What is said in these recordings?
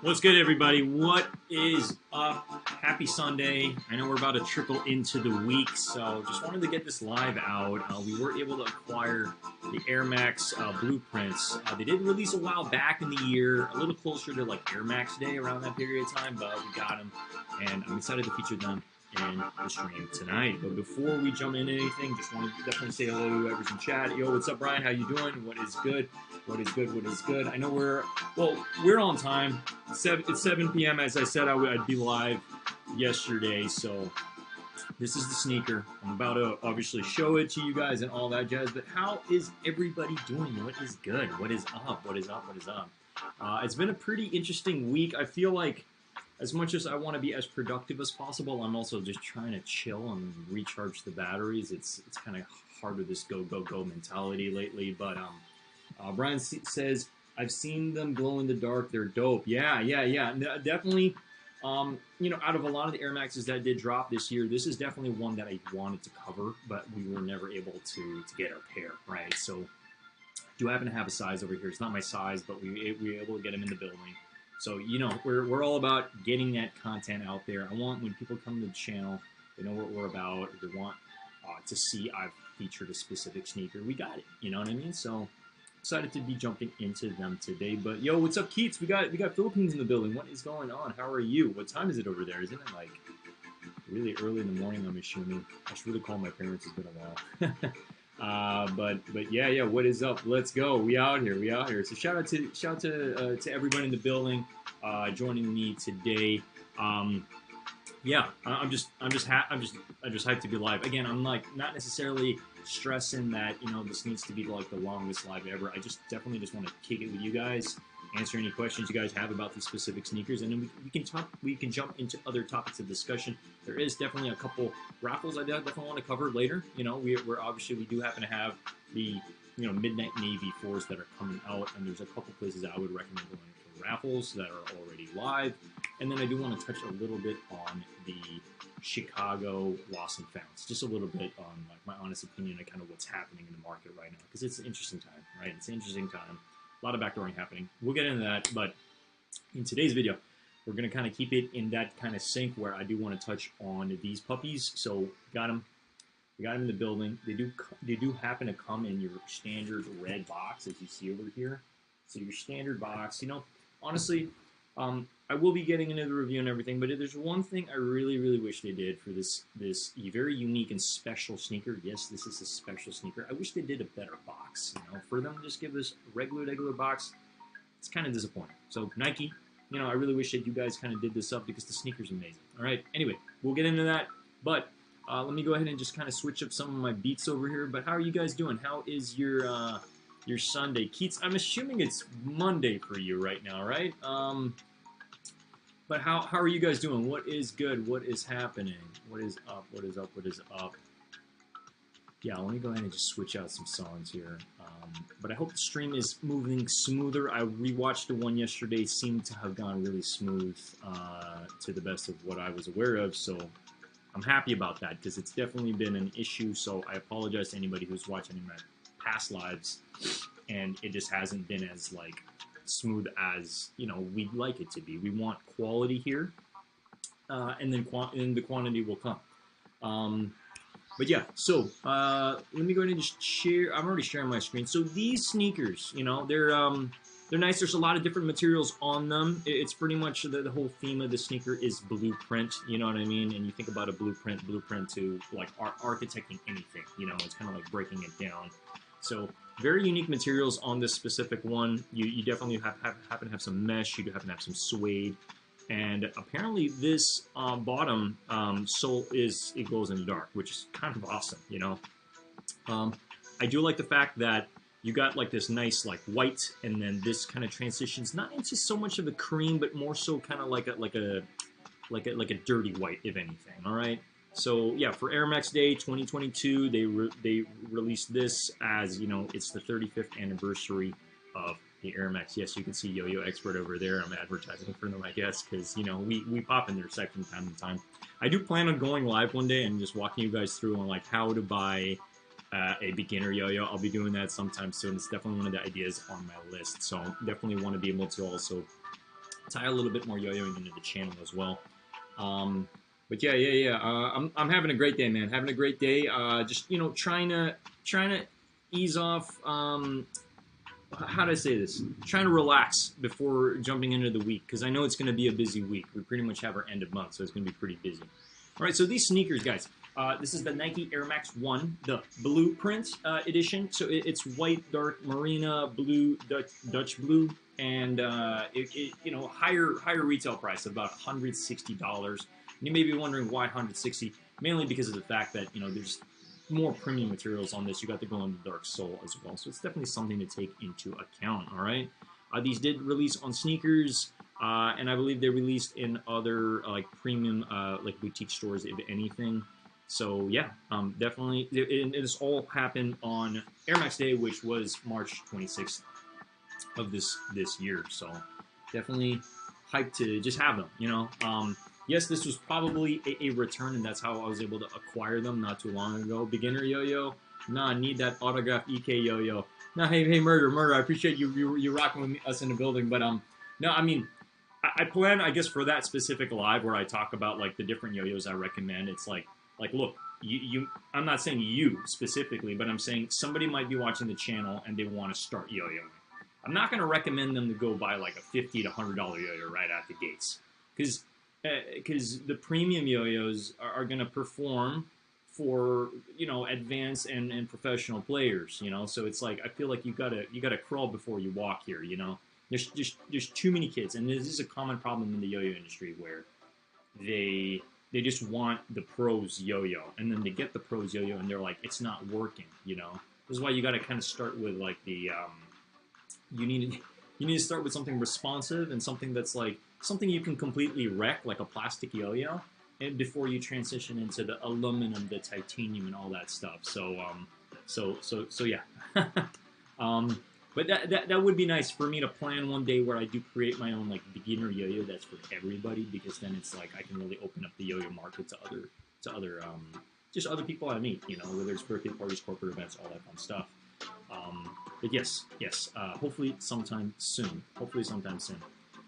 What's good, everybody? What is up? Happy Sunday. I know we're about to trickle into the week, so just wanted to get this live out. We were able to acquire the Air Max blueprints. They did release a while back in the year, a little closer to like Air Max Day around that period of time, but we got them, and I'm excited to feature them in the stream tonight. But before we jump into anything, just want to definitely say hello to whoever's in chat. Yo, what's up, Brian? How you doing? What is good? What is good? What is good? I know we're on time. It's 7 p.m. As I said, I'd be live yesterday, so this is the sneaker. I'm about to obviously show it to you guys and all that jazz, but how is everybody doing? What is good? What is up? What is up? What is up? It's been a pretty interesting week. I feel like as much as I want to be as productive as possible, I'm also just trying to chill and recharge the batteries. It's kind of hard with this go mentality lately, but Brian says, I've seen them glow in the dark. They're dope. Yeah. Definitely, out of a lot of the Air Maxes that did drop this year, this is definitely one that I wanted to cover, but we were never able to get our pair, right? So I do happen to have a size over here. It's not my size, but we were able to get them in the building. So, we're all about getting that content out there. I want when people come to the channel, they know what we're about. They want to see I've featured a specific sneaker. We got it. You know what I mean? So excited to be jumping into them today. But yo, what's up, Keats? We got Philippines in the building. What is going on? How are you? What time is it over there? Isn't it like really early in the morning? I'm assuming. I should really call my parents. It's been a while. But yeah. What is up? Let's go. We out here. So shout out to everybody in the building joining me today. Yeah, I'm just hyped to be live. Again, I'm like not necessarily stressing that this needs to be like the longest live ever. I just definitely just want to kick it with you guys, answer any questions you guys have about these specific sneakers, and then we can jump into other topics of discussion. There is definitely a couple raffles I definitely want to cover later. We're obviously we do happen to have the Midnight Navy 4s that are coming out, and there's a couple places I would recommend going for raffles that are already live. And then I do want to touch a little bit on the Chicago lost and founds, just a little bit on like my honest opinion on kind of what's happening in the market right now, because it's an interesting time, right? It's an interesting time. A lot of backdooring happening. We'll get into that, but in today's video, we're going to kind of keep it in that kind of sync where I do want to touch on these puppies. So we got them in the building. They do happen to come in your standard red box, as you see over here. So your standard box, honestly, I will be getting into the review and everything, but there's one thing I really, really wish they did for this very unique and special sneaker. Yes, this is a special sneaker. I wish they did a better box. For them to just give this regular box, it's kind of disappointing. So Nike, I really wish that you guys kind of did this up because the sneaker's amazing. All right. Anyway, we'll get into that, but let me go ahead and just kind of switch up some of my beats over here. But how are you guys doing? How is your Sunday? Keats, I'm assuming it's Monday for you right now, right? But how are you guys doing? What is good? What is happening? What is up? What is up? What is up? Yeah, let me go ahead and just switch out some songs here. But I hope the stream is moving smoother. I rewatched the one yesterday. Seemed to have gone really smooth to the best of what I was aware of. So I'm happy about that because it's definitely been an issue. So I apologize to anybody who's watching my past lives and it just hasn't been as like smooth as we'd like it to be. We want quality here, and then the quantity will come. But yeah, so let me go ahead and just share. I'm already sharing my screen. So these sneakers, they're nice. There's a lot of different materials on them. It's pretty much the whole theme of the sneaker is blueprint. You know what I mean? And you think about a blueprint to like architecting anything. It's kind of like breaking it down. So very unique materials on this specific one. You definitely happen to have some mesh. You happen to have some suede. And apparently this bottom sole it glows in the dark, which is kind of awesome, I do like the fact that you got like this nice like white, and then this kind of transitions not into so much of a cream, but more so kind of like a dirty white, if anything. All right. So yeah, for Air Max Day 2022, they released this as it's the 35th anniversary of the Air Max. Yes, you can see Yo-Yo Expert over there. I'm advertising for them, I guess, because we pop in their section from time to time. I do plan on going live one day and just walking you guys through on like how to buy a beginner yo-yo. I'll be doing that sometime soon. It's definitely one of the ideas on my list. So definitely want to be able to also tie a little bit more yo-yoing into the channel as well. But yeah. I'm having a great day, man. Having a great day. Just trying to ease off. How do I say this? Trying to relax before jumping into the week, because I know it's going to be a busy week. We pretty much have our end of month, so it's going to be pretty busy. All right, so these sneakers, guys. This is the Nike Air Max 1, the Blueprint edition. So it's white, dark, Marina blue, Dutch blue, and higher retail price of about $160. You may be wondering why 160. Mainly because of the fact that there's more premium materials on this. You got the glow in the dark sole as well, so it's definitely something to take into account. All right, these did release on sneakers, and I believe they released in other like premium like boutique stores, if anything. So yeah, definitely. This all happened on Air Max Day, which was March 26th of this year. So definitely hyped to just have them. Yes, this was probably a return, and that's how I was able to acquire them not too long ago. Beginner yo-yo, nah, need that autograph EK yo-yo. Nah, hey, murder, I appreciate you rocking with us in the building, but no, I mean, I plan, I guess, for that specific live where I talk about like the different yo-yos I recommend. It's like look, I'm not saying you specifically, but I'm saying somebody might be watching the channel and they want to start yo-yoing. I'm not going to recommend them to go buy like a $50 to $100 yo-yo right out the gates, because the premium yo-yos are going to perform for advanced and professional players. So it's like I feel like you gotta crawl before you walk here. There's too many kids, and this is a common problem in the yo-yo industry where they just want the pros yo-yo, and then they get the pros yo-yo and they're like, it's not working. This is why you got to kind of start with like the you need to start with something responsive and something that's like something you can completely wreck, like a plastic yo-yo, and before you transition into the aluminum, the titanium, and all that stuff. So yeah. But that would be nice for me to plan one day where I do create my own like beginner yo-yo that's for everybody, because then it's like I can really open up the yo-yo market to other just other people I meet, whether it's birthday parties, corporate events, all that fun stuff. But yes, hopefully sometime soon.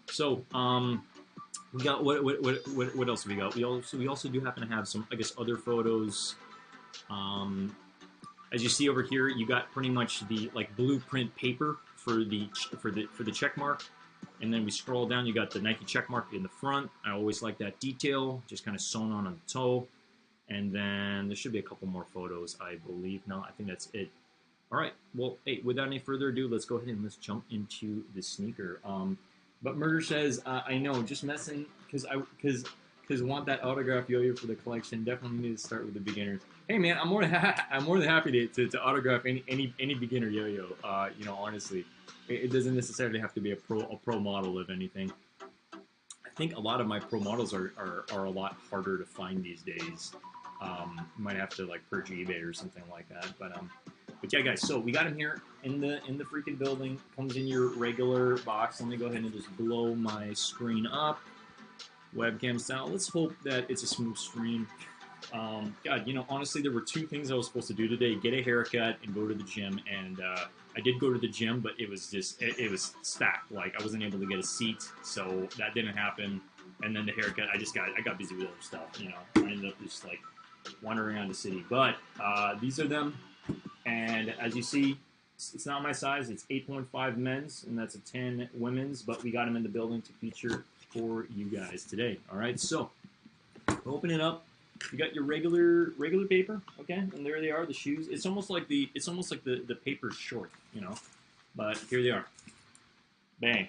So, we got what else have we got? We also do happen to have some, I guess, other photos. As you see over here, you got pretty much the like blueprint paper for the check mark, and then we scroll down. You got the Nike check mark in the front. I always like that detail, just kind of sewn on the toe. And then there should be a couple more photos, I believe. No, I think that's it. All right. Well, hey, without any further ado, let's go ahead and let's jump into the sneaker. But Murder says, I know, just messing, because want that autograph yo-yo for the collection. Definitely need to start with the beginners. Hey man, I'm more than happy to autograph any beginner yo-yo. Honestly, it doesn't necessarily have to be a pro model, if anything. I think a lot of my pro models are a lot harder to find these days. You might have to like purge eBay or something like that. But yeah, guys. So we got him here in the freaking building. Comes in your regular box. Let me go ahead and just blow my screen up, webcam style. Let's hope that it's a smooth stream. God, honestly, there were two things I was supposed to do today: get a haircut and go to the gym. And I did go to the gym, but it was just it was stacked. Like I wasn't able to get a seat, so that didn't happen. And then the haircut, I got busy with other stuff. I ended up just like wandering around the city. But these are them. And as you see, it's not my size. It's 8.5 men's, and that's a 10 women's. But we got them in the building to feature for you guys today. All right, so open it up. You got your regular paper, okay? And there they are, the shoes. It's almost like the paper's short, But here they are. Bang.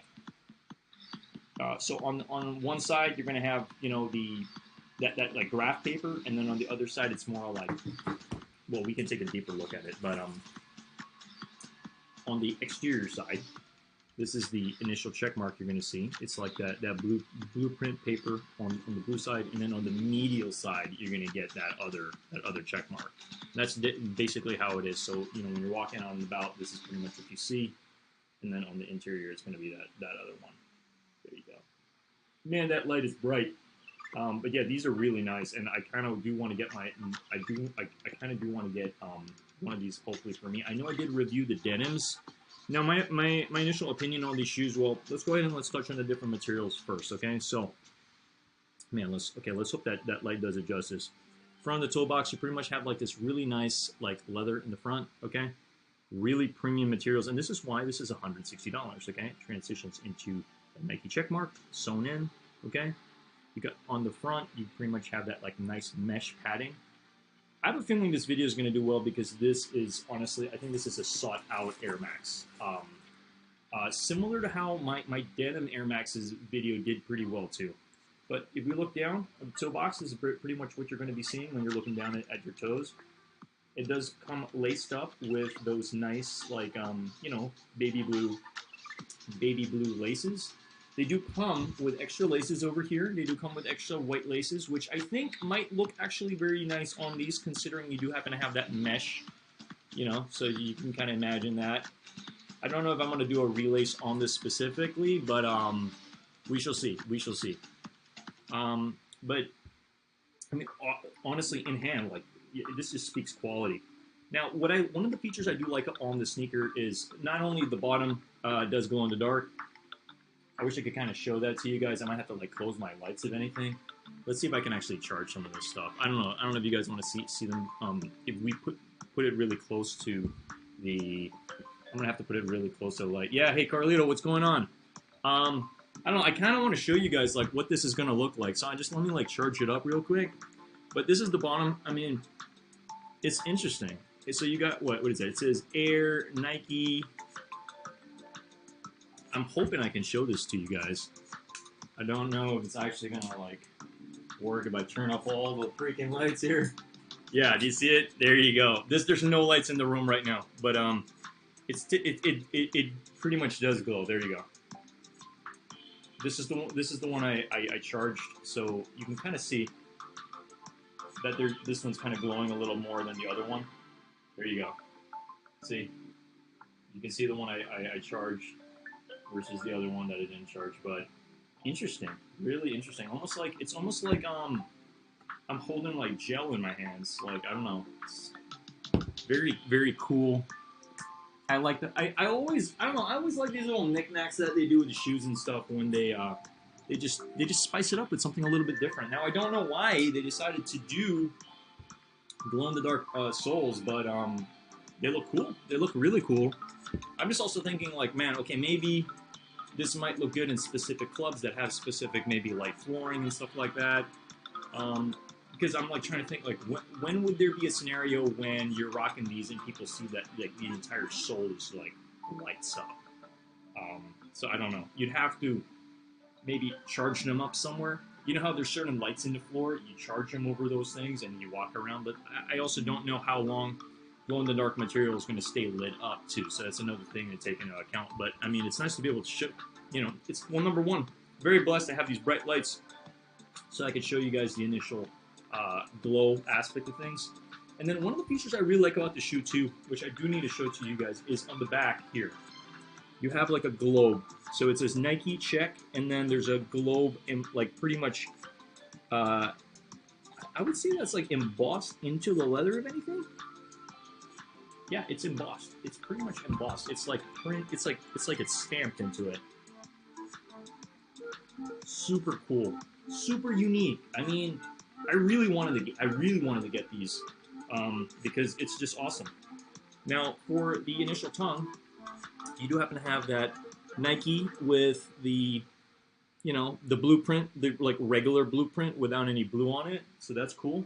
So on one side, you're gonna have that like graph paper, and then on the other side, it's more like. Well, we can take a deeper look at it, but on the exterior side, this is the initial check mark you're going to see. It's like that blueprint paper on the blue side, and then on the medial side, you're going to get that other check mark. And that's basically how it is. So when you're walking out and about, this is pretty much what you see, and then on the interior, it's going to be that other one. There you go. Man, that light is bright. But yeah, these are really nice, and I kind of do want to get I kind of do want to get one of these hopefully for me. I know I did review the denims Now, my initial opinion on these shoes. Well, let's go ahead and let's touch on the different materials first. Okay, so man, let's hope that that light does it justice. Front of the toe box, you pretty much have like this really nice like leather in the front. Okay, really premium materials, and this is why this is $160. Okay, it transitions into the Nike check mark sewn in. Okay, you got on the front, you pretty much have that like nice mesh padding. I have a feeling this video is going to do well because this is honestly, I think this is a sought out Air Max. Similar to how my denim Air Max's video did pretty well too. But if we look down, the toe box is pretty much what you're going to be seeing when you're looking down at your toes. It does come laced up with those nice, like, you know, baby blue laces. They do come with extra laces over here. They do come with extra white laces, which I think might look actually very nice on these, considering you do happen to have that mesh, you know, so you can kind of imagine that. I don't know if I'm going to do a relace on this specifically, but we shall see. We shall see. But I mean, honestly, in hand, like this just speaks quality. Now, one of the features I do like on the sneaker is not only the bottom does glow in the dark. I wish I could kind of show that to you guys. I might have to like close my lights if anything. Let's see if I can actually charge some of this stuff. I don't know. I don't know if you guys want to see them. If we put it really close to the, I'm gonna have to put it really close to the light. Yeah. Hey Carlito, what's going on? I don't know. I kind of want to show you guys like what this is gonna look like. So I just let me like charge it up real quick. But this is the bottom. I mean, it's interesting. So you got what is that? It says Air Nike. I'm hoping I can show this to you guys. I don't know if it's actually gonna like work if I turn off all the freaking lights here. Yeah, do you see it? There you go. There's no lights in the room right now, but it pretty much does glow. There you go. This is the one I charged, so you can kind of see that this one's kind of glowing a little more than the other one. There you go. See, you can see the one I charged versus the other one that I didn't charge, but interesting, really interesting. It's almost like I'm holding like gel in my hands. Like I don't know, it's very cool. I like that. I don't know. I always like these little knickknacks that they do with the shoes and stuff when they just spice it up with something a little bit different. Now I don't know why they decided to do glow in the dark soles, but they look cool. They look really cool. I'm just also thinking like, man, okay, maybe this might look good in specific clubs that have specific maybe light flooring and stuff like that. Because I'm like trying to think like when would there be a scenario when you're rocking these and people see that like the entire sole is like lights up. So I don't know. You'd have to maybe charge them up somewhere. You know how there's certain lights in the floor, you charge them over those things and you walk around. But I also don't know how long glow-in-the-dark material is going to stay lit up too. So that's another thing to take into account. But I mean, it's nice to be able to show, you know, it's number one, very blessed to have these bright lights so I could show you guys the initial glow aspect of things. And then one of the features I really like about the shoe too, which I do need to show to you guys, is on the back here. You have like a globe. So it says Nike check, and then there's a globe in like pretty much, I would say that's like embossed into the leather, if anything. Yeah, it's embossed. It's pretty much embossed. It's like print. It's like it's stamped into it. Super cool. Super unique. I mean, I really wanted to get these because it's just awesome. Now, for the initial tongue, you do happen to have that Nike with the, you know, the blueprint, the like regular blueprint without any blue on it. So that's cool.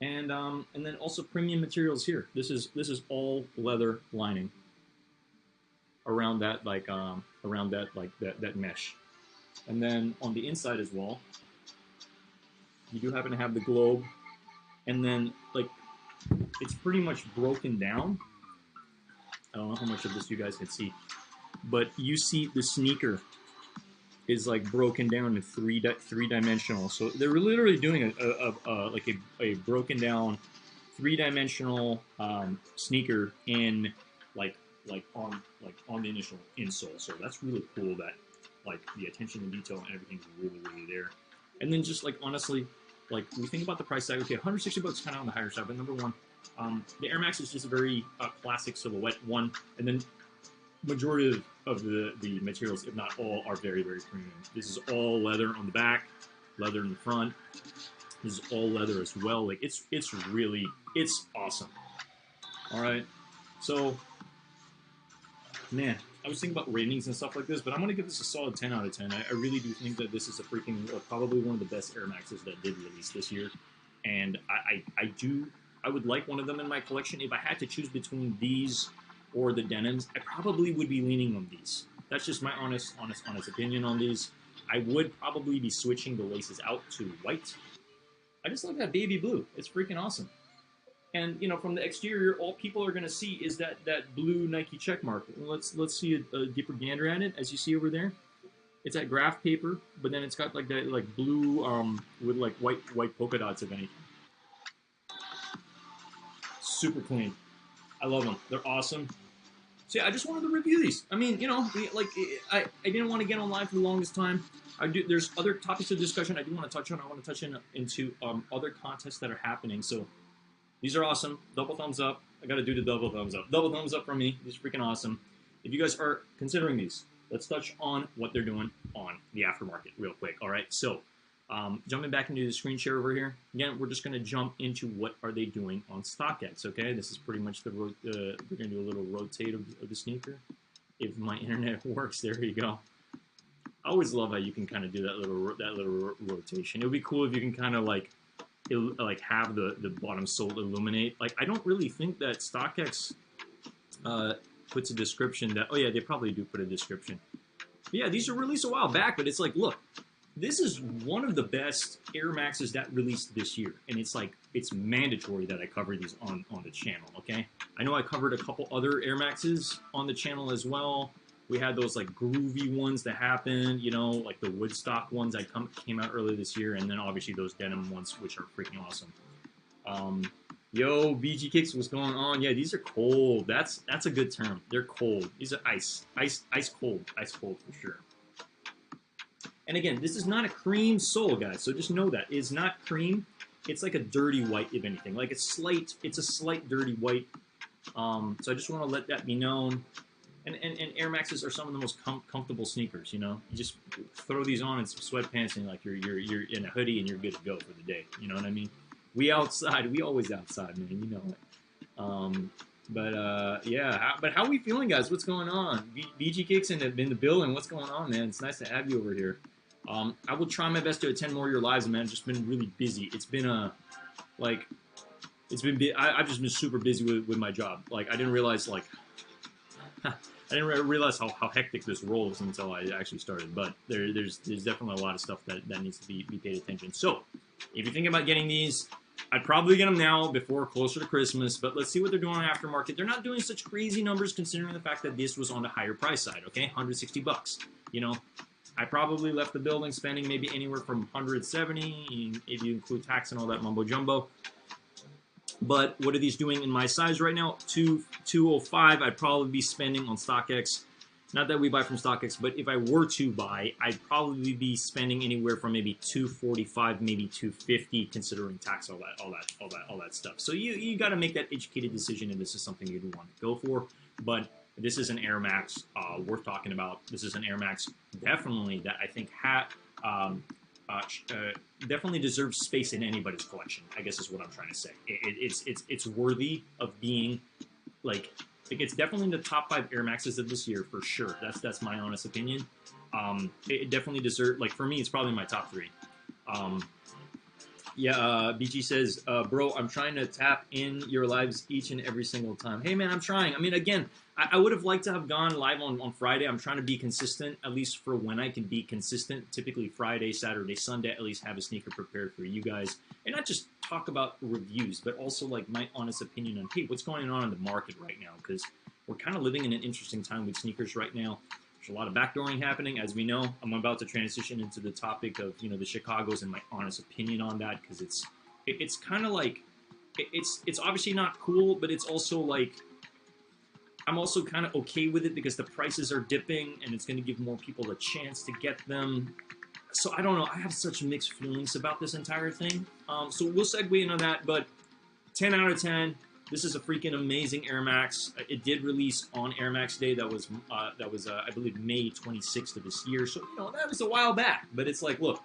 And then also premium materials here. This is all leather lining around that that mesh. And then on the inside as well, you do happen to have the globe, and then like it's pretty much broken down. I don't know how much of this you guys can see, but you see the sneaker is like broken down to three-dimensional. So they're literally doing a broken down three-dimensional sneaker in like on the initial insole. So that's really cool that like the attention to detail and everything's really there. And then just like honestly, like we think about the price tag. Okay, 160 bucks kind of on the higher side, but number one, the Air Max is just a very classic silhouette one, and then majority of the materials, if not all, are very, very premium. This is all leather on the back, leather in the front. This is all leather as well. Like it's really, it's awesome. All right, so man, I was thinking about ratings and stuff like this, but I'm gonna give this a solid 10 out of 10. I really do think that this is a freaking probably one of the best Air Maxes that did release this year, and I would like one of them in my collection. If I had to choose between these or the denims, I probably would be leaning on these. That's just my honest opinion on these. I would probably be switching the laces out to white. I just like that baby blue. It's freaking awesome. And you know, from the exterior, all people are going to see is that blue Nike check mark. Let's see a deeper gander at it. As you see over there, it's that graph paper, but then it's got like that blue with like white polka dots of anything. Super clean. I love them. They're awesome. So yeah, I just wanted to review these. I mean, you know, like I didn't want to get on live for the longest time. There's other topics of discussion I do want to touch on. I want to touch into other contests that are happening. So these are awesome. Double thumbs up. I got to do the double thumbs up. Double thumbs up from me. These are freaking awesome. If you guys are considering these, let's touch on what they're doing on the aftermarket real quick. All right. So jumping back into the screen share over here. Again, we're just going to jump into what are they doing on StockX. Okay. This is pretty much we're going to do a little rotate of the sneaker. If my internet works, there you go. I always love how you can kind of do that little rotation. It would be cool if you can kind of like have the bottom sole illuminate. Like I don't really think that StockX puts a description that. Oh yeah, they probably do put a description. But yeah, these are released a while back, but it's like, look, this is one of the best Air Maxes that released this year, and it's like it's mandatory that I cover these on the channel. Okay, I know I covered a couple other Air Maxes on the channel as well. We had those like groovy ones that happened, you know, like the Woodstock ones that came out earlier this year, and then obviously those denim ones, which are freaking awesome. Yo, BG Kicks, what's going on? Yeah, these are cold. That's a good term. They're cold. These are ice cold for sure. And again, this is not a cream sole, guys. So just know that it's not cream. It's like a dirty white, if anything. Like it's a slight dirty white. So I just want to let that be known. And Air Maxes are some of the most comfortable sneakers. You know, you just throw these on in some sweatpants and like you're in a hoodie and you're good to go for the day. You know what I mean? We outside, we always outside, man. You know it. Yeah. But how are we feeling, guys? What's going on? BG Kicks in the building. What's going on, man? It's nice to have you over here. I will try my best to attend more of your lives, man. I've just been really busy. It's been I've just been super busy with my job. Like I didn't realize I didn't realize how hectic this role is until I actually started. But there's definitely a lot of stuff that needs to be paid attention. So if you're thinking about getting these, I'd probably get them now before closer to Christmas. But let's see what they're doing on aftermarket. They're not doing such crazy numbers considering the fact that this was on the higher price side. Okay, $160. You know, I probably left the building spending maybe anywhere from $170 if you include tax and all that mumbo jumbo. But what are these doing in my size right now? 205. I'd probably be spending on StockX. Not that we buy from StockX, but if I were to buy, I'd probably be spending anywhere from maybe $245, maybe $250, considering tax, all that stuff. So you got to make that educated decision if this is something you'd want to go for. But this is an Air Max worth talking about. This is an Air Max definitely that I think definitely deserves space in anybody's collection, I guess is what I'm trying to say. It's worthy of being like it's definitely in the top 5 Air Maxes of this year for sure. That's my honest opinion. It definitely deserves, like for me, it's probably my top 3. BG says, bro, I'm trying to tap in your lives each and every single time. Hey man, I'm trying. I mean, again, I would have liked to have gone live on Friday. I'm trying to be consistent, at least for when I can be consistent. Typically Friday, Saturday, Sunday, at least have a sneaker prepared for you guys. And not just talk about reviews, but also like my honest opinion on, hey, what's going on in the market right now? Because we're kind of living in an interesting time with sneakers right now. There's a lot of backdooring happening, as we know. I'm about to transition into the topic of, you know, the Chicagos and my honest opinion on that, because it's kind of like, it's obviously not cool, but it's also like, I'm also kind of okay with it because the prices are dipping and it's going to give more people a chance to get them. So I don't know. I have such mixed feelings about this entire thing. So we'll segue into that, but 10 out of 10. This is a freaking amazing Air Max. It did release on Air Max Day. That was I believe May 26th of this year. So that was a while back. But it's like, look,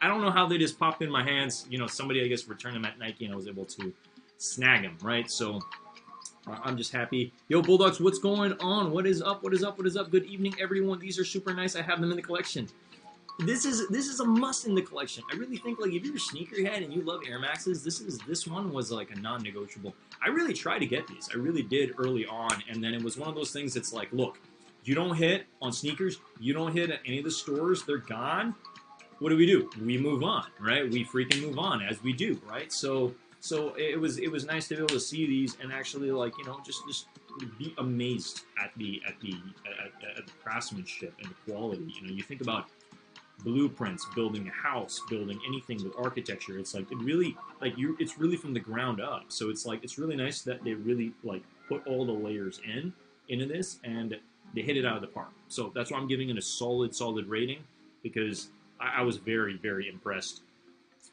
I don't know how they just popped in my hands. Somebody I guess returned them at Nike, and I was able to snag them, right? So I'm just happy. Yo, Bulldogs, what's going on? What is up? What is up? What is up? Good evening, everyone. These are super nice. I have them in the collection. This is a must in the collection. I really think, like, if you're a sneakerhead and you love Air Maxes, this one was like a non-negotiable. I really tried to get these. I really did early on, and then it was one of those things that's like, look, you don't hit on sneakers, you don't hit at any of the stores, they're gone. What do? We move on, right? We freaking move on, as we do, right? So it was nice to be able to see these and actually, like, just be amazed at the craftsmanship and the quality. You think about blueprints, building a house, building anything with architecture. It's like it's really from the ground up. So it's like it's really nice that they really like put all the layers into this, and they hit it out of the park. So that's why I'm giving it a solid rating, because I was very, very impressed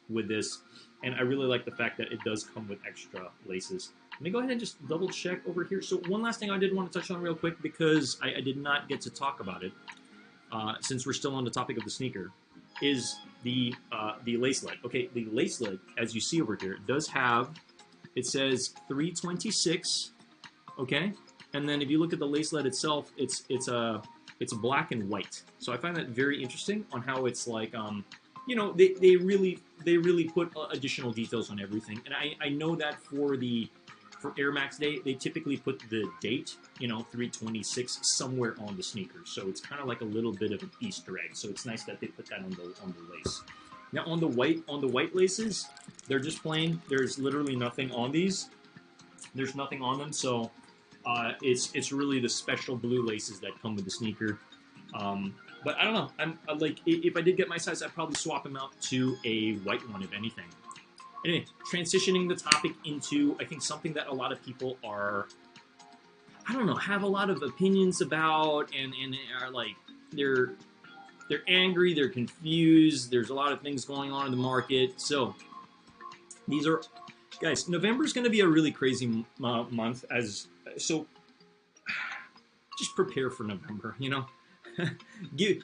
with this, and I really like the fact that it does come with extra laces. Let me go ahead and just double check over here. So one last thing I did want to touch on real quick, because I did not get to talk about it. Since we're still on the topic of the sneaker, is the lacelet. Okay, the lacelet, as you see over here, does have, it says 326. Okay, and then if you look at the lacelet itself, it's black and white. So I find that very interesting on how it's like, they really put additional details on everything. And I know that for Air Max Day, they typically put the date, 326 somewhere on the sneakers. So it's kind of like a little bit of an Easter egg. So it's nice that they put that on the lace. Now on the white laces, they're just plain. There's literally nothing on these. There's nothing on them. So it's really the special blue laces that come with the sneaker. But I don't know. I'm like, if I did get my size, I'd probably swap them out to a white one, if anything. Anyway, transitioning the topic into, I think, something that a lot of people are, I don't know, have a lot of opinions about, and are like, they're angry, they're confused, there's a lot of things going on in the market. So these are, guys, November's going to be a really crazy month, so just prepare for November, give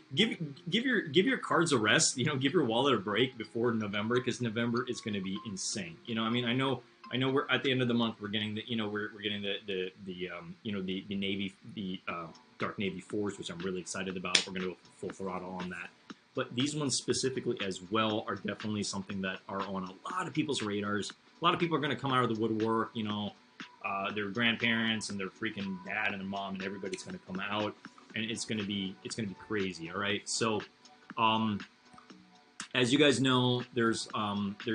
your cards a rest, give your wallet a break before November, because November is going to be insane. I mean, I know we're at the end of the month, we're getting we're getting the navy, dark navy 4s, which I'm really excited about. We're going to go full throttle on that. But these ones specifically as well are definitely something that are on a lot of people's radars. A lot of people are going to come out of the woodwork, their grandparents and their freaking dad and their mom, and everybody's going to come out. And it's gonna be crazy. All right. So, as you guys know, there's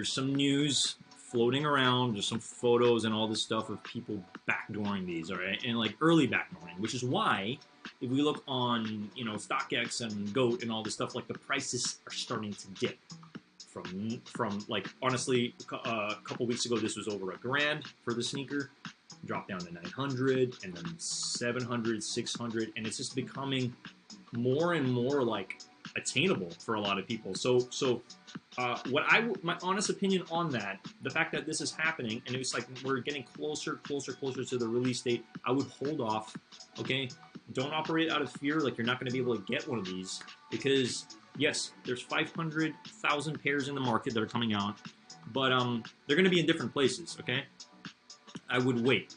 some news floating around. There's some photos and all this stuff of people backdooring these. All right, and like early backdooring, which is why if we look on StockX and Goat and all this stuff, like the prices are starting to dip from like, honestly, a couple weeks ago this was over $1,000 for the sneaker. Drop down to 900 and then 700, 600, and it's just becoming more and more like attainable for a lot of people. So my honest opinion on that, the fact that this is happening and it's like we're getting closer to the release date, I would hold off. Okay, don't operate out of fear like you're not going to be able to get one of these, because yes, there's 500,000 pairs in the market that are coming out, but they're going to be in different places. Okay. I would wait,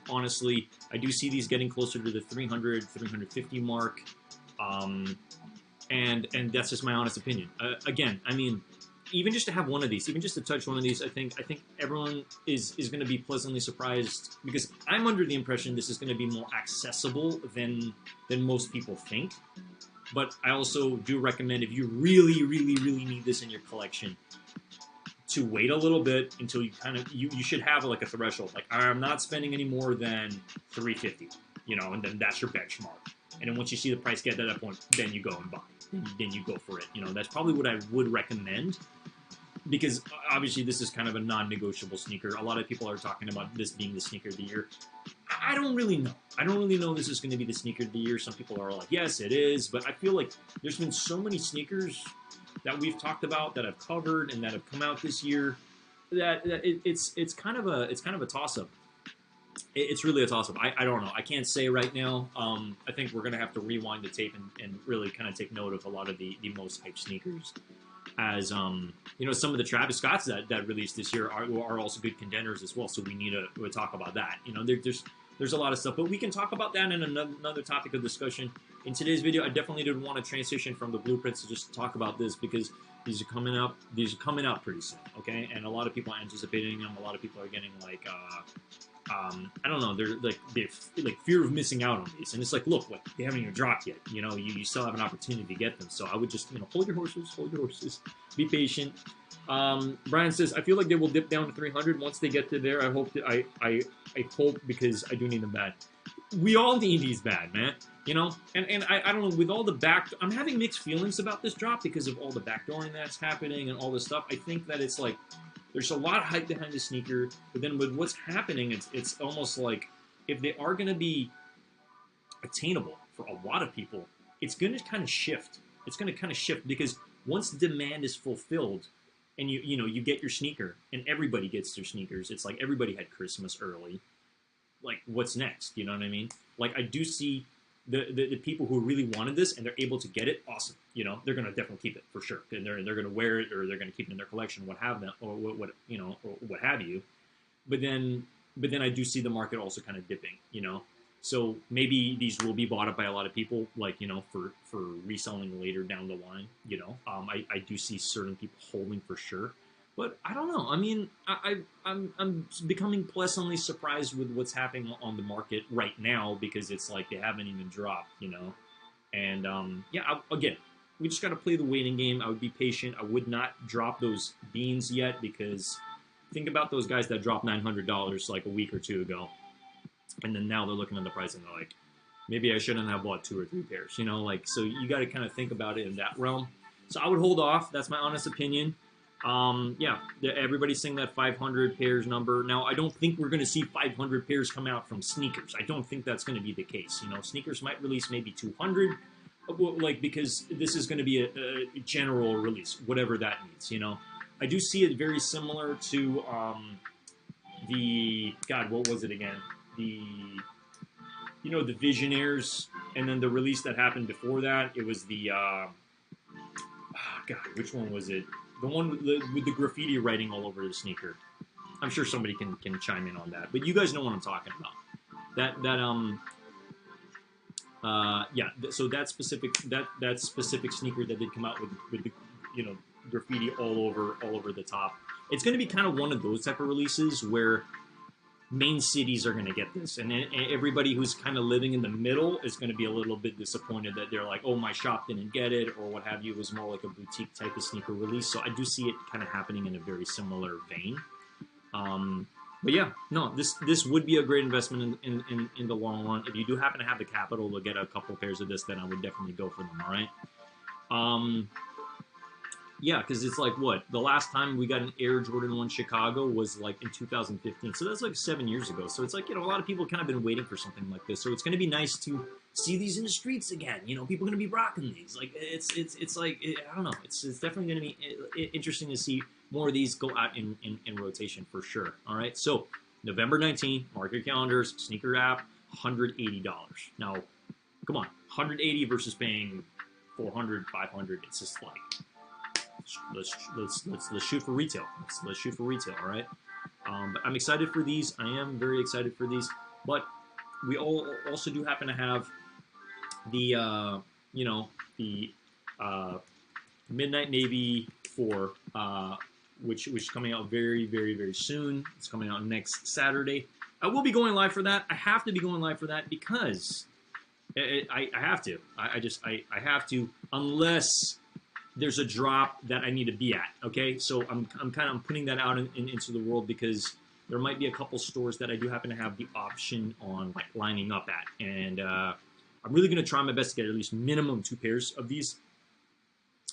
honestly. I do see these getting closer to the 300, 350 mark, and that's just my honest opinion. Again, I mean, even just to have one of these, even just to touch one of these, I think everyone is going to be pleasantly surprised, because I'm under the impression this is going to be more accessible than most people think. But I also do recommend, if you really need this in your collection, to wait a little bit until you should have like a threshold. Like, I'm not spending any more than $350, and then that's your benchmark. And then once you see the price get to that point, then you go and buy. Then you go for it. That's probably what I would recommend, because obviously this is kind of a non-negotiable sneaker. A lot of people are talking about this being the sneaker of the year. I don't really know. I don't really know this is going to be the sneaker of the year. Some people are like, yes, it is. But I feel like there's been so many sneakers that we've talked about, that I've covered, and that have come out this year, that it's kind of a toss-up. it's really a toss-up. I don't know. I can't say right now. I think we're going to have to rewind the tape and really kind of take note of a lot of the most hyped sneakers. As you know, some of the Travis Scotts that released this year are also good contenders as well. So we need to talk about that. You know, there's a lot of stuff, but we can talk about that in another topic of discussion. In today's video, I definitely did want to transition from the blueprints to just talk about this because these are coming up. These are coming out pretty soon, okay? And a lot of people are anticipating them. A lot of people are getting like, I don't know. They're like fear of missing out on these, and it's like, look, like they haven't even dropped yet. You know, you still have an opportunity to get them. So I would just, you know, hold your horses, be patient. Brian says, I feel like they will dip down to 300 once they get to there. I hope that I hope because I do need them bad. We all need these bad, man. You know, and I don't know, with all the I'm having mixed feelings about this drop because of all the backdooring that's happening and all this stuff. I think that it's like, there's a lot of hype behind the sneaker, but then with what's happening, it's almost like if they are going to be attainable for a lot of people, it's going to kind of shift. It's going to kind of shift because once demand is fulfilled, and you know you get your sneaker, and everybody gets their sneakers. It's like everybody had Christmas early. Like, what's next? You know what I mean? Like, I do see the people who really wanted this and they're able to get it. Awesome. You know, they're gonna definitely keep it for sure. And they're gonna wear it or they're gonna keep it in their collection, what have them, or what you know, or what have you. But then I do see the market also kind of dipping. You know. So maybe these will be bought up by a lot of people, like, you know, for reselling later down the line. You know, I do see certain people holding for sure, but I don't know. I mean, I'm becoming pleasantly surprised with what's happening on the market right now because it's like they haven't even dropped, you know. And yeah, again, we just got to play the waiting game. I would be patient. I would not drop those beans yet because think about those guys that dropped $900 like a week or two ago. And then now they're looking at the price and they're like, maybe I shouldn't have bought 2 or 3 pairs, you know, like, so you got to kind of think about it in that realm. So I would hold off. That's my honest opinion. Yeah, everybody's saying that 500 pairs number. Now, I don't think we're going to see 500 pairs come out from sneakers. I don't think that's going to be the case. You know, sneakers might release maybe 200, like, because this is going to be a general release, whatever that means, you know. I do see it very similar to God, what was it again? You know, the Visionaires, and then the release that happened before that, it was the, God, which one was it? The one with the graffiti writing all over the sneaker. I'm sure somebody can chime in on that, but you guys know what I'm talking about. Yeah. So that specific sneaker that did come out with the, you know, graffiti all over the top. It's going to be kind of one of those type of releases where main cities are going to get this, and everybody who's kind of living in the middle is going to be a little bit disappointed that they're like, oh, my shop didn't get it or what have you. It was more like a boutique type of sneaker release. So I do see it kind of happening in a very similar vein. But yeah, no, this would be a great investment in the long run. If you do happen to have the capital to get a couple pairs of this, then I would definitely go for them. All right. Yeah, because it's like, what? The last time we got an Air Jordan 1 Chicago was like in 2015. So that's like 7 years ago. So it's like, you know, a lot of people kind of been waiting for something like this. So it's going to be nice to see these in the streets again. You know, people are going to be rocking these. Like, it's like, I don't know. It's definitely going to be interesting to see more of these go out in rotation for sure. All right. So November 19th, mark your calendars, sneaker app, $180. Now, come on, 180 versus paying 400, 500. It's just like, let's shoot for retail. Let's shoot for retail. All right. But I'm excited for these. I am very excited for these. But we also do happen to have the you know, the Midnight Navy 4, which is coming out very, very, very soon. It's coming out next Saturday. I will be going live for that. I have to be going live for that because I have to. I have to, unless there's a drop that I need to be at, okay? So I'm putting that out into the world because there might be a couple stores that I do happen to have the option on, like, lining up at. And I'm really going to try my best to get at least minimum 2 pairs of these.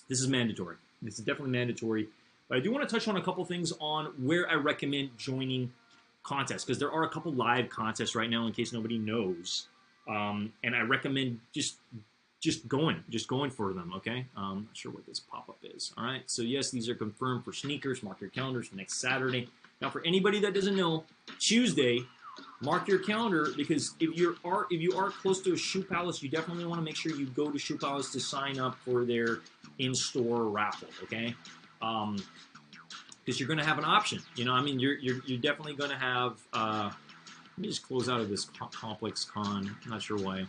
This is mandatory. This is definitely mandatory. But I do want to touch on a couple things on where I recommend joining contests, because there are a couple live contests right now in case nobody knows. And I recommend just going for them, okay? Not sure what this pop-up is. All right, so yes, these are confirmed for sneakers. Mark your calendars for next Saturday. Now, for anybody that doesn't know, Tuesday mark your calendar, because if you are close to a Shoe Palace, you definitely want to make sure you go to Shoe Palace to sign up for their in-store raffle. Okay, because you're going to have an option. You know, I mean, you're definitely going to have. Let me just close out of this complex con. Not sure why.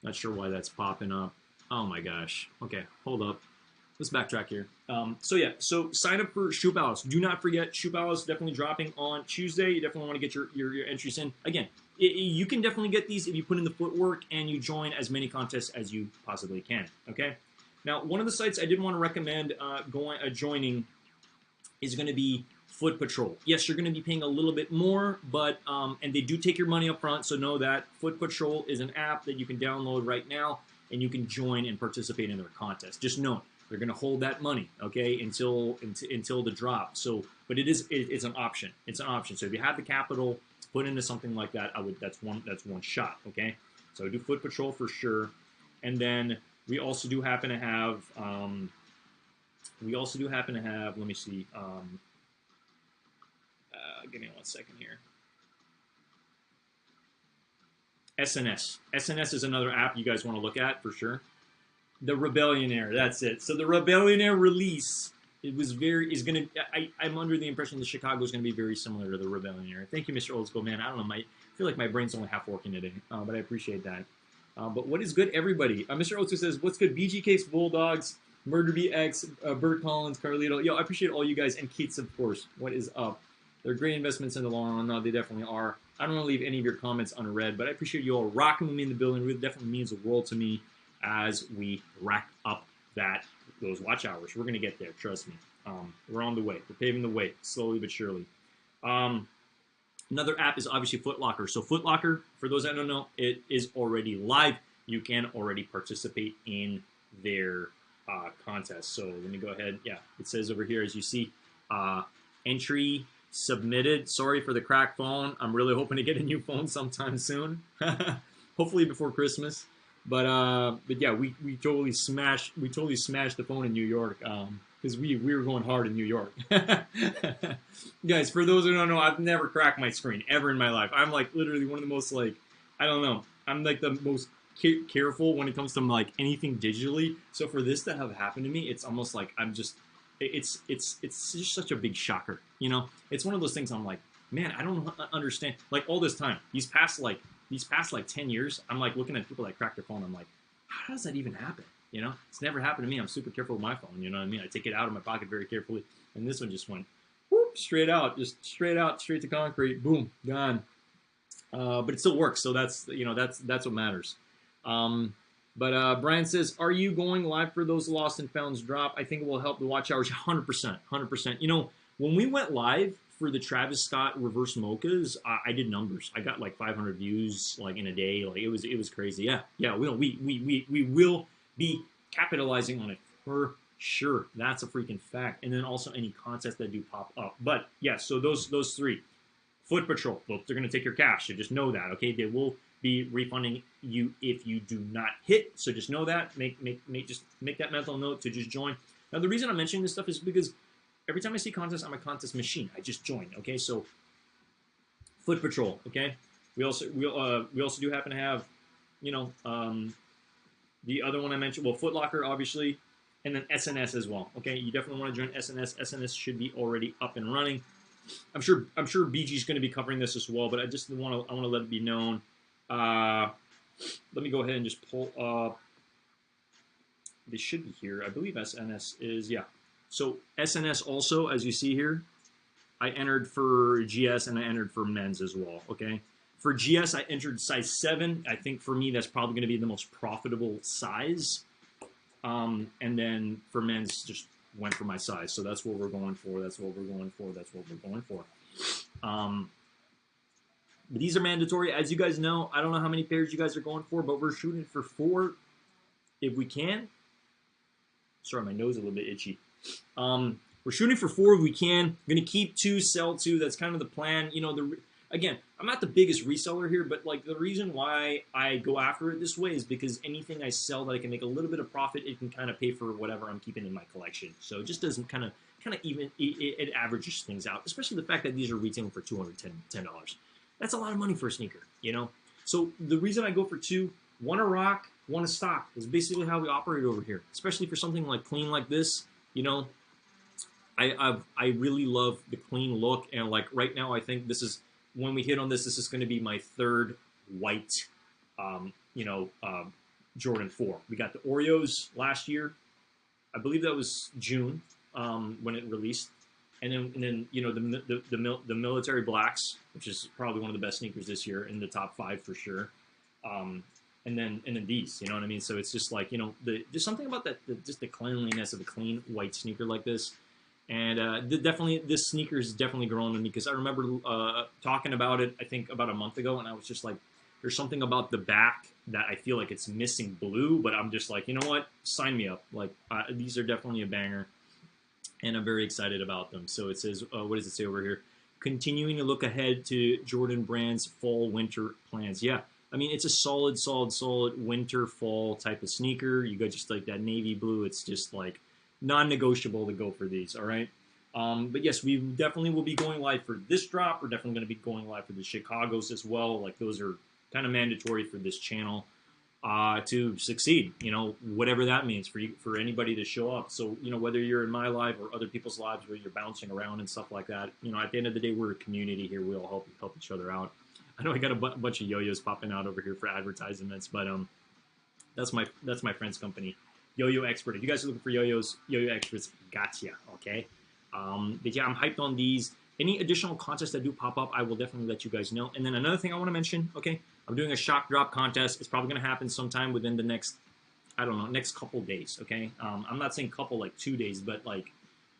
Not sure why that's popping up. Oh my gosh. Okay, hold up. Let's backtrack here. So yeah, so sign up for Shoe Palace. Do not forget, Shoe Palace definitely dropping on Tuesday. You definitely want to get your entries in. Again, you can definitely get these if you put in the footwork and you join as many contests as you possibly can. Okay. Now, one of the sites I did want to recommend joining is going to be Foot Patrol. Yes, you're going to be paying a little bit more, but and they do take your money up front. So know that Foot Patrol is an app that you can download right now, and you can join and participate in their contest. Just know they're going to hold that money, okay, until the drop. So, but it's an option. It's an option. So if you have the capital to put into something like that, that's one shot, okay. So do Foot Patrol for sure, and then we also do happen to have. Let me see. Give me 1 second here. SNS. SNS is another app you guys want to look at for sure. The Rebellionaire, that's it. So the Rebellionaire release, I'm under the impression that Chicago is going to be very similar to the Rebellionaire. Thank you, Mr. Old School, man. I don't know, I feel like my brain's only half working today, but I appreciate that. But what is good, everybody? Mr. Old School says, what's good? BG Case, Bulldogs, Murder BX, Bert Collins, Carlito. Yo, I appreciate all you guys, and Keats, of course. What is up? They're great investments in the long run. No, they definitely are. I don't want to leave any of your comments unread, but I appreciate you all rocking with me in the building. It really definitely means the world to me as we rack up those watch hours. We're going to get there, trust me. We're on the way. We're paving the way, slowly but surely. Another app is obviously Foot Locker. So Foot Locker, for those that don't know, it is already live. You can already participate in their contest. So let me go ahead. Yeah, it says over here, as you see, entry submitted. Sorry for the cracked phone. I'm really hoping to get a new phone sometime soon. Hopefully before Christmas. But yeah, we totally smashed the phone in New York because we were going hard in New York. Guys, for those who don't know, I've never cracked my screen ever in my life. I'm like literally one of the most I don't know. I'm like the most careful when it comes to like anything digitally. So for this to have happened to me, it's almost like it's just such a big shocker. You know, it's one of those things I'm like, man, I don't understand. Like all this time, these past 10 years, I'm like looking at people that crack their phone. I'm like, how does that even happen? You know, it's never happened to me. I'm super careful with my phone. You know what I mean? I take it out of my pocket very carefully, and this one just went whoop, straight out to concrete. Boom, gone. But it still works, so that's what matters. But Brian says, are you going live for those Lost and Founds drop? I think it will help the watch hours. 100%. You know, when we went live for the Travis Scott reverse mochas, I did numbers. I got like 500 views like in a day. Like it was crazy. Yeah. We will be capitalizing on it for sure. That's a freaking fact. And then also any contests that do pop up. But yeah, so those three. Foot Patrol, well, they're going to take your cash, so just know that, okay? They will be refunding you if you do not hit, so just know that. Just make that mental note to just join. Now, the reason I'm mentioning this stuff is because every time I see contests, I'm a contest machine. I just join, okay? So, Foot Patrol, okay? We also do happen to have, you know, the other one I mentioned, well, Foot Locker, obviously, and then SNS as well, okay? You definitely want to join SNS. SNS should be already up and running. I'm sure BG's going to be covering this as well, but I want to let it be known. Let me go ahead and just pull up. They should be here. I believe SNS is, yeah. So SNS also, as you see here, I entered for GS and I entered for men's as well, okay? For GS, I entered size 7. I think for me, that's probably going to be the most profitable size. And then for men's, just went for my size. So that's what we're going for. But these are mandatory. As you guys know, I don't know how many pairs you guys are going for, but we're shooting for 4 if we can. Sorry, my nose is a little bit itchy. We're shooting for 4 if we can. We're going to keep 2, sell 2. That's kind of the plan. You know, again, I'm not the biggest reseller here, but like the reason why I go after it this way is because anything I sell that I can make a little bit of profit, it can kind of pay for whatever I'm keeping in my collection. So it just doesn't kind of even, it averages things out, especially the fact that these are retailing for $210. That's a lot of money for a sneaker, you know? So the reason I go for two, one a rock, one a stock, is basically how we operate over here, especially for something like clean like this, you know? I really love the clean look, and like right now, I think this is when we hit on this. This is going to be my third white, you know, Jordan 4. We got the Oreos last year. I believe that was June when it released, and then you know the military blacks, which is probably one of the best sneakers this year, in the top 5 for sure. Um, and then these, you know what I mean? So it's just like, you know, there's something about that, just the cleanliness of a clean white sneaker like this. And definitely, this sneaker is definitely growing on me because I remember talking about it, I think, about a month ago, and I was just like, there's something about the back that I feel like it's missing blue, but I'm just like, you know what? Sign me up. Like, these are definitely a banger, and I'm very excited about them. So it says, what does it say over here? Continuing to look ahead to Jordan Brand's fall-winter plans. Yeah, I mean, it's a solid winter fall type of sneaker. You got just like that navy blue. It's just like non-negotiable to go for these. All right. But yes, we definitely will be going live for this drop. We're definitely going to be going live for the Chicago's as well. Like those are kind of mandatory for this channel to succeed. You know, whatever that means for you, for anybody to show up. So you know, whether you're in my live or other people's lives where you're bouncing around and stuff like that. You know, at the end of the day, we're a community here. We all help each other out. I know I got a bunch of yo-yos popping out over here for advertisements, but that's my friend's company, Yo-Yo Expert. If you guys are looking for yo-yos, Yo-Yo Experts, gotcha. Okay. But yeah, I'm hyped on these. Any additional contests that do pop up, I will definitely let you guys know. And then another thing I want to mention, okay, I'm doing a shock drop contest. It's probably going to happen sometime within the next, I don't know, next couple days. Okay. I'm not saying couple like 2 days, but like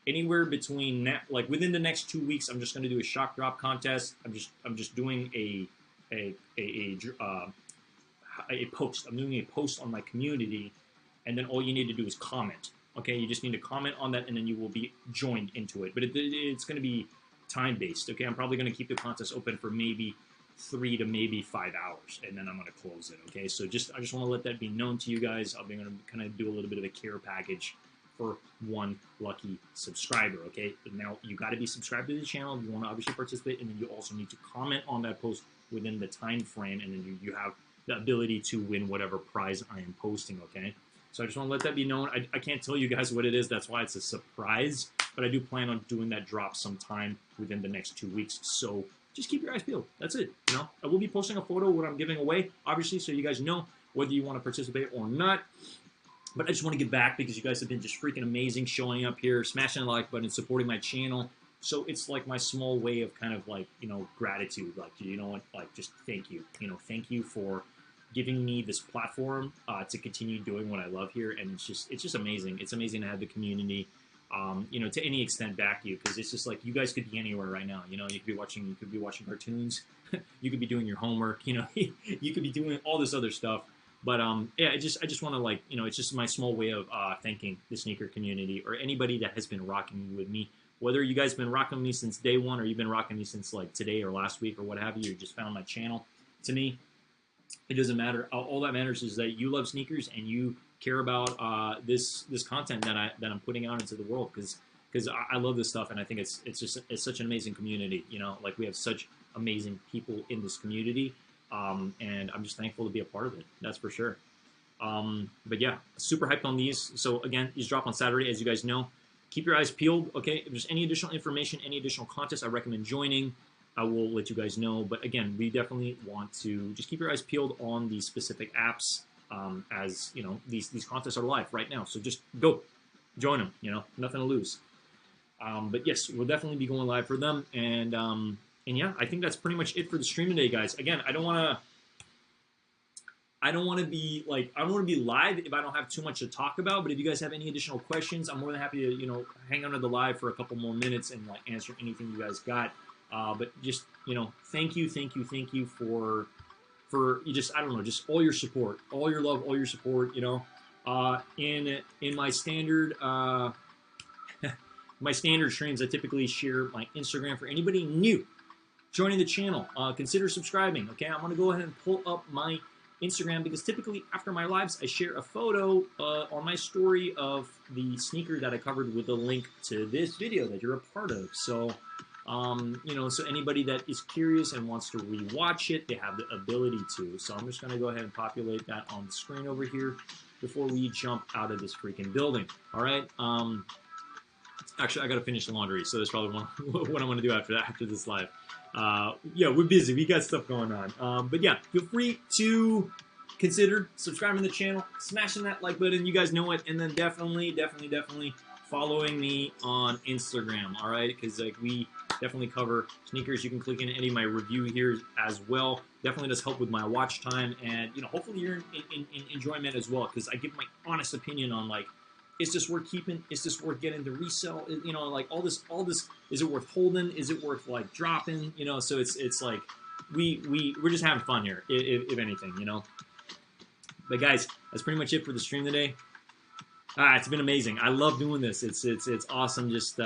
anywhere between like within the next 2 weeks, I'm just going to do a shock drop contest. I'm just doing a post. I'm doing a post on my community, and then all you need to do is comment. Okay, you just need to comment on that, and then you will be joined into it. But it's going to be time based. Okay, I'm probably going to keep the contest open for maybe 3 to maybe 5 hours, and then I'm going to close it. Okay, so I just want to let that be known to you guys. I'll be going to kind of do a little bit of a care package for one lucky subscriber. Okay, now you got to be subscribed to the channel. You want to obviously participate, and then you also need to comment on that post within the time frame, and then you have the ability to win whatever prize I am posting. Okay. So I just want to let that be known. I can't tell you guys what it is. That's why it's a surprise. But I do plan on doing that drop sometime within the next 2 weeks. So just keep your eyes peeled. That's it. You know, I will be posting a photo of what I'm giving away, obviously, so you guys know whether you want to participate or not. But I just want to give back because you guys have been just freaking amazing, showing up here, smashing the like button, supporting my channel. So it's like my small way of kind of like, you know, gratitude. Like, you know what? Like, just thank you. You know, thank you for giving me this platform to continue doing what I love here, and it's just amazing. It's amazing to have the community, you know, to any extent back you, because it's just like you guys could be anywhere right now. You know, you could be watching cartoons, you could be doing your homework. You know, you could be doing all this other stuff. But yeah, I just want to, like, you know, it's just my small way of thanking the sneaker community or anybody that has been rocking with me. Whether you guys have been rocking me since day one or you've been rocking me since like today or last week or what have you, just found my channel. To me, it doesn't matter. All that matters is that you love sneakers and you care about this content that I'm putting out into the world, because I love this stuff, and I think it's such an amazing community. You know, like we have such amazing people in this community, and I'm just thankful to be a part of it. That's for sure. But yeah, super hyped on these. So again, these drop on Saturday, as you guys know. Keep your eyes peeled. Okay, if there's any additional information, any additional contests, I recommend joining. I will let you guys know. But again, we definitely want to just keep your eyes peeled on these specific apps, as you know, these contests are live right now. So just go, join them. You know, nothing to lose. But yes, we'll definitely be going live for them. And yeah, I think that's pretty much it for the stream today, guys. Again, I don't want to be live if I don't have too much to talk about. But if you guys have any additional questions, I'm more than happy to, you know, hang on to the live for a couple more minutes and like answer anything you guys got. But just, you know, thank you for you just, I don't know, just all your support, all your love, all your support. You know, in my standard my standard streams, I typically share my Instagram for anybody new joining the channel. Consider subscribing. Okay, I'm gonna go ahead and pull up my Instagram, because typically after my lives, I share a photo on my story of the sneaker that I covered with a link to this video that you're a part of. So You know, so anybody that is curious and wants to rewatch it, they have the ability to. So I'm just going to go ahead and populate that on the screen over here before we jump out of this freaking building. All right. Actually, I got to finish the laundry, so that's probably what I'm going to do after this live. Yeah, we're busy. We got stuff going on. But yeah, feel free to consider subscribing to the channel, smashing that like button. You guys know it, and then definitely following me on Instagram. All right, because like we definitely cover sneakers. You can click in any of my review here as well. Definitely does help with my watch time, and you know, hopefully you're in enjoyment as well. Because I give my honest opinion on like, is this worth keeping? Is this worth getting to resell? You know, like all this. Is it worth holding? Is it worth like dropping? You know, so it's like we're just having fun here, if anything, you know. But guys, that's pretty much it for the stream today. It's been amazing. I love doing this. It's awesome. Just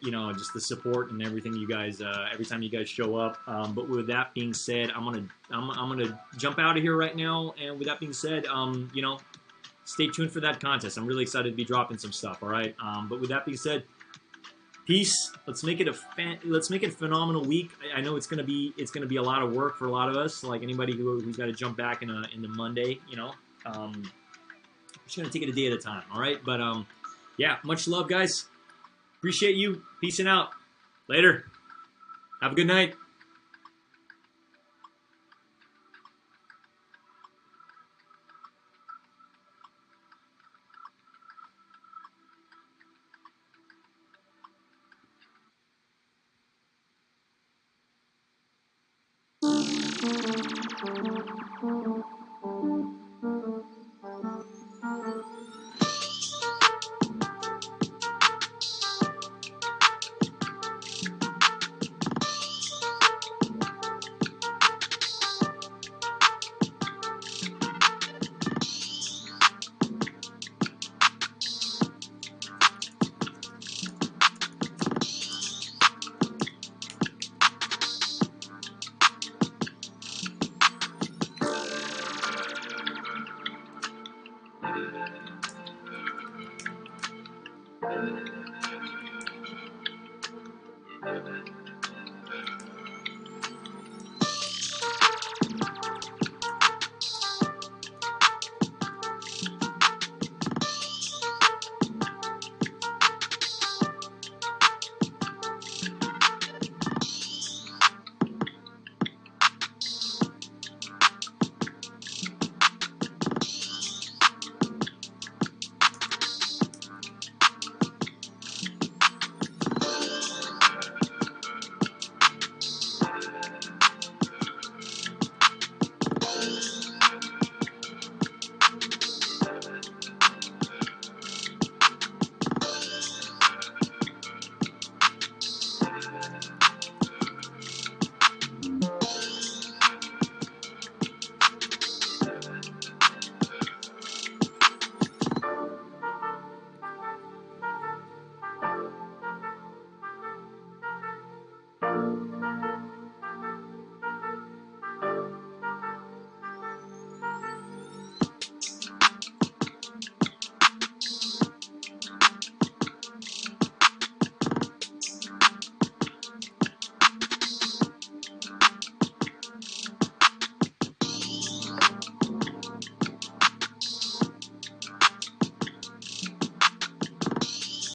you know, just the support and everything you guys. Every time you guys show up. But with that being said, I'm gonna jump out of here right now. And with that being said, you know, stay tuned for that contest. I'm really excited to be dropping some stuff. All right. But with that being said, peace. Let's make it a phenomenal week. I know it's gonna be a lot of work for a lot of us. Like anybody who's got to jump back into Monday. You know. Just gonna take it a day at a time, all right? But yeah, much love, guys. Appreciate you. Peacing out. Later. Have a good night.